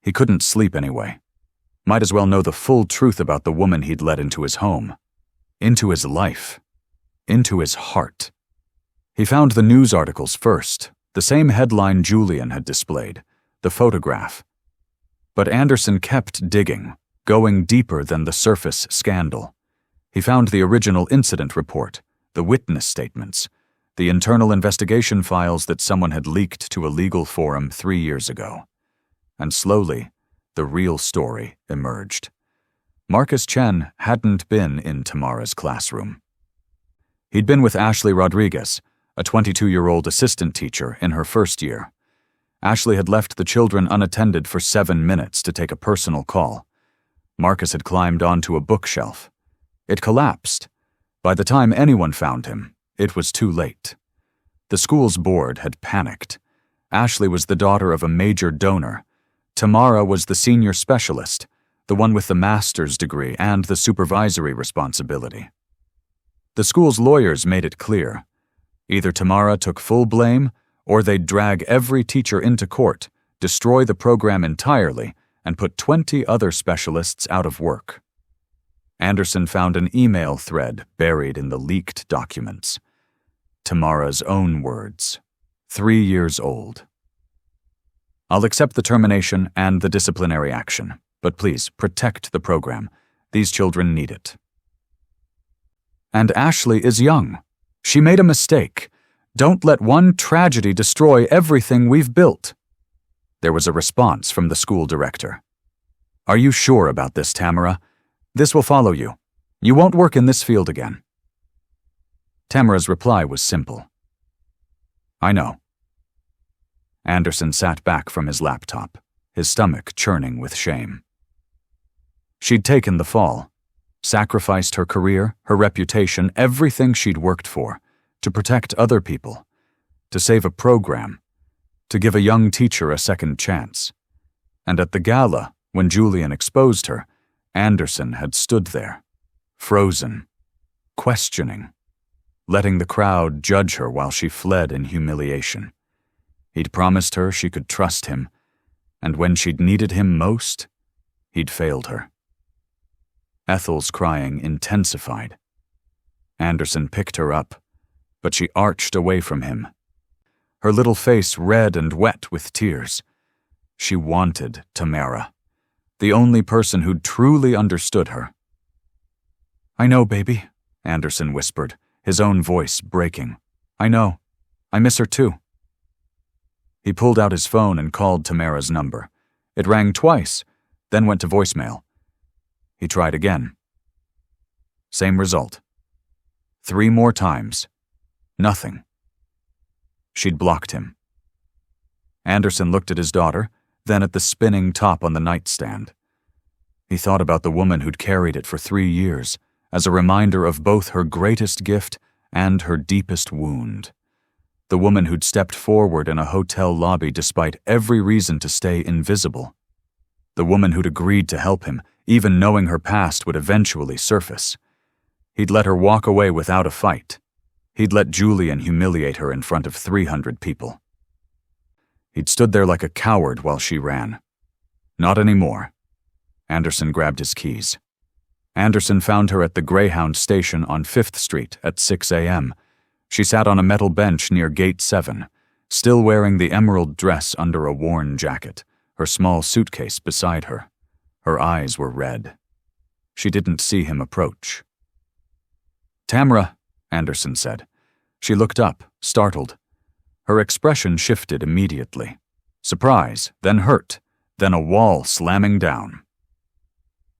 He couldn't sleep anyway. Might as well know the full truth about the woman he'd let into his home, into his life, into his heart. He found the news articles first, the same headline Julian had displayed, the photograph. But Anderson kept digging, going deeper than the surface scandal. He found the original incident report, the witness statements, the internal investigation files that someone had leaked to a legal forum 3 years ago. And slowly, the real story emerged. Marcus Chen hadn't been in Tamara's classroom. He'd been with Ashley Rodriguez, a 22-year-old assistant teacher in her first year. Ashley had left the children unattended for 7 minutes to take a personal call. Marcus had climbed onto a bookshelf. It collapsed. By the time anyone found him, it was too late. The school's board had panicked. Ashley was the daughter of a major donor. Tamara was the senior specialist, the one with the master's degree and the supervisory responsibility. The school's lawyers made it clear. Either Tamara took full blame, or they'd drag every teacher into court, destroy the program entirely, and put 20 other specialists out of work. Anderson found an email thread buried in the leaked documents. Tamara's own words, 3 years old. "I'll accept the termination and the disciplinary action, but please protect the program. These children need it." And Ashley is young. She made a mistake. Don't let one tragedy destroy everything we've built. There was a response from the school director. "Are you sure about this, Tamara? This will follow you. You won't work in this field again." Tamara's reply was simple. "I know." Anderson sat back from his laptop, his stomach churning with shame. She'd taken the fall, sacrificed her career, her reputation, everything she'd worked for, to protect other people, to save a program, to give a young teacher a second chance. And at the gala, when Julian exposed her, Anderson had stood there, frozen, questioning, letting the crowd judge her while she fled in humiliation. He'd promised her she could trust him, and when she'd needed him most, he'd failed her. Ethel's crying intensified. Anderson picked her up, but she arched away from him, her little face red and wet with tears. She wanted Tamara, the only person who'd truly understood her. "I know, baby," Anderson whispered, his own voice breaking. "I know. I miss her too." He pulled out his phone and called Tamara's number. It rang twice, then went to voicemail. He tried again. Same result. 3 more times. Nothing. She'd blocked him. Anderson looked at his daughter, then at the spinning top on the nightstand. He thought about the woman who'd carried it for 3 years, as a reminder of both her greatest gift and her deepest wound. The woman who'd stepped forward in a hotel lobby despite every reason to stay invisible. The woman who'd agreed to help him, even knowing her past would eventually surface. He'd let her walk away without a fight. He'd let Julian humiliate her in front of 300 people. He'd stood there like a coward while she ran. Not anymore. Anderson grabbed his keys. Anderson found her at the Greyhound station on 5th Street at 6 a.m. She sat on a metal bench near Gate 7, still wearing the emerald dress under a worn jacket, her small suitcase beside her. Her eyes were red. She didn't see him approach. "Tamara," Anderson said. She looked up, startled. Her expression shifted immediately. Surprise, then hurt, then a wall slamming down.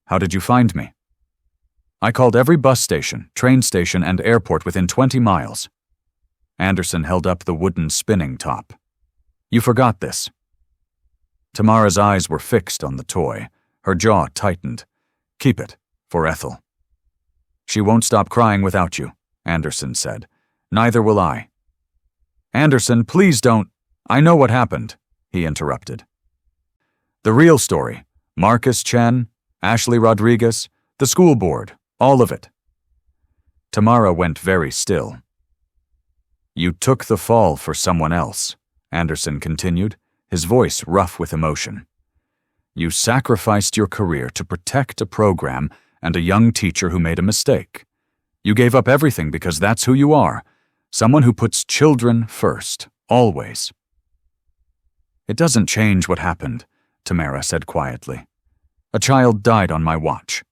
"How did you find me?" "I called every bus station, train station, and airport within 20 miles. Anderson held up the wooden spinning top. "You forgot this." Tamara's eyes were fixed on the toy. Her jaw tightened. "Keep it, for Ethel." "She won't stop crying without you," Anderson said. "Neither will I." "Anderson, please don't—" "I know what happened," he interrupted. "The real story. Marcus Chen, Ashley Rodriguez, the school board, all of it." Tamara went very still. "You took the fall for someone else," Anderson continued, his voice rough with emotion. "You sacrificed your career to protect a program and a young teacher who made a mistake. You gave up everything because that's who you are, someone who puts children first, always." "It doesn't change what happened," Tamara said quietly. "A child died on my watch."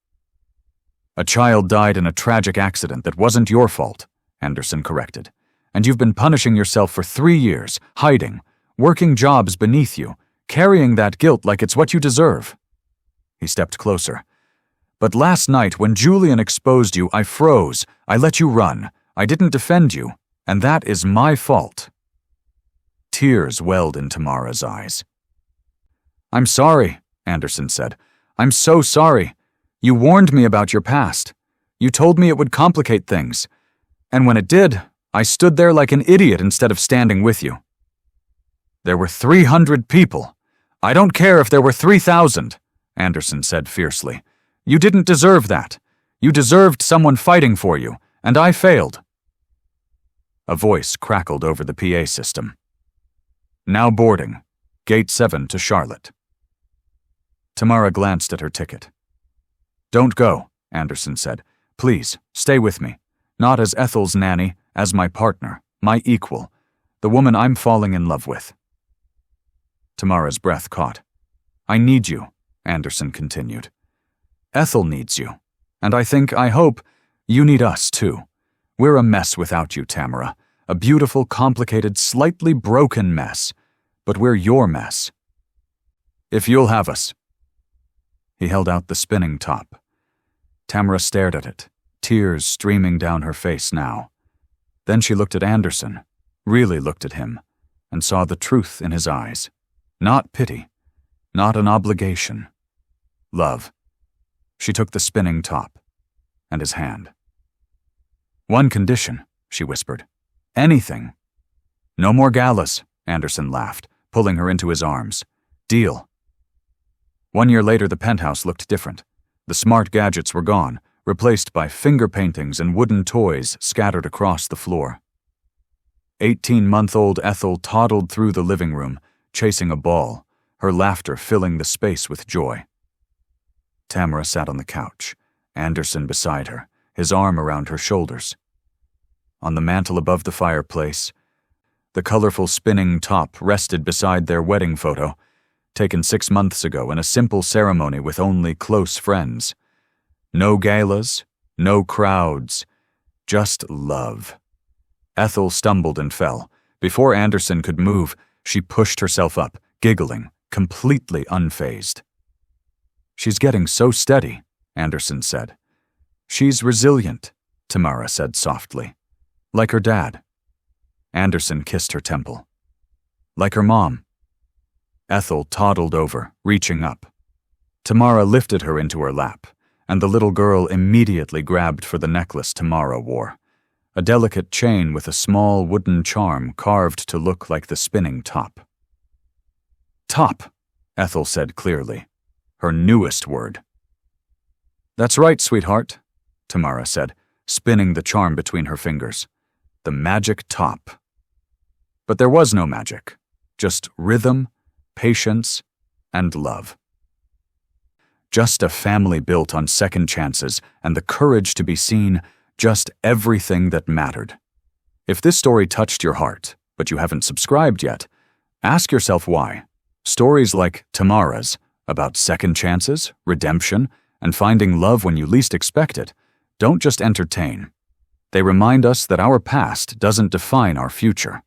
"A child died in a tragic accident that wasn't your fault," Anderson corrected. "And you've been punishing yourself for 3 years, hiding, working jobs beneath you, carrying that guilt like it's what you deserve." He stepped closer. "But last night, when Julian exposed you, I froze. I let you run. I didn't defend you, and that is my fault." Tears welled in Tamara's eyes. "I'm sorry," Anderson said. "I'm so sorry. You warned me about your past. You told me it would complicate things. And when it did, I stood there like an idiot instead of standing with you." "There were 300 people. I don't care if there were 3,000, Anderson said fiercely. "You didn't deserve that. You deserved someone fighting for you, and I failed." A voice crackled over the PA system. "Now boarding. Gate 7 to Charlotte." Tamara glanced at her ticket. "Don't go," Anderson said. "Please, stay with me. Not as Ethel's nanny, as my partner, my equal, the woman I'm falling in love with." Tamara's breath caught. "I need you," Anderson continued. "Ethel needs you. And I hope, you need us too. We're a mess without you, Tamara. A beautiful, complicated, slightly broken mess. But we're your mess. If you'll have us." He held out the spinning top. Tamara stared at it, tears streaming down her face now. Then she looked at Anderson, really looked at him, and saw the truth in his eyes. Not pity, not an obligation. Love. She took the spinning top, and his hand. "One condition," she whispered. "Anything." "No more galas," Anderson laughed. pulling her into his arms. Deal. 1 year later, the penthouse looked different. The smart gadgets were gone, replaced by finger paintings and wooden toys scattered across the floor. 18-month-old Ethel toddled through the living room, chasing a ball, her laughter filling the space with joy. Tamara sat on the couch, Anderson beside her, his arm around her shoulders. On the mantel above the fireplace, the colorful spinning top rested beside their wedding photo, taken 6 months ago in a simple ceremony with only close friends. No galas, no crowds, just love. Ethel stumbled and fell. Before Anderson could move, she pushed herself up, giggling, completely unfazed. She's getting so steady, Anderson said. She's resilient, Tamara said softly. Like her dad. Anderson kissed her temple. Like her mom. Ethel toddled over, reaching up. Tamara lifted her into her lap, and the little girl immediately grabbed for the necklace Tamara wore, a delicate chain with a small wooden charm carved to look like the spinning top. Top, Ethel said clearly, her newest word. That's right, sweetheart, Tamara said, spinning the charm between her fingers. The magic top. But there was no magic, just rhythm, patience, and love. Just a family built on second chances and the courage to be seen, just everything that mattered. If this story touched your heart, but you haven't subscribed yet, ask yourself why. Stories like Tamara's, about second chances, redemption, and finding love when you least expect it, don't just entertain. They remind us that our past doesn't define our future.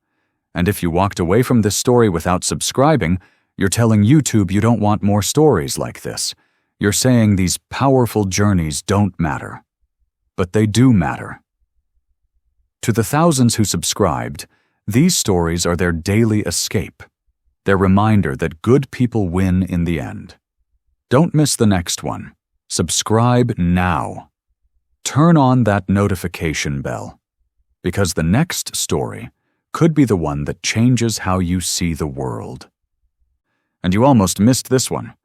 And if you walked away from this story without subscribing, you're telling YouTube you don't want more stories like this. You're saying these powerful journeys don't matter. But they do matter. To the thousands who subscribed, these stories are their daily escape, their reminder that good people win in the end. Don't miss the next one. Subscribe now. Turn on that notification bell, because the next story could be the one that changes how you see the world. And you almost missed this one.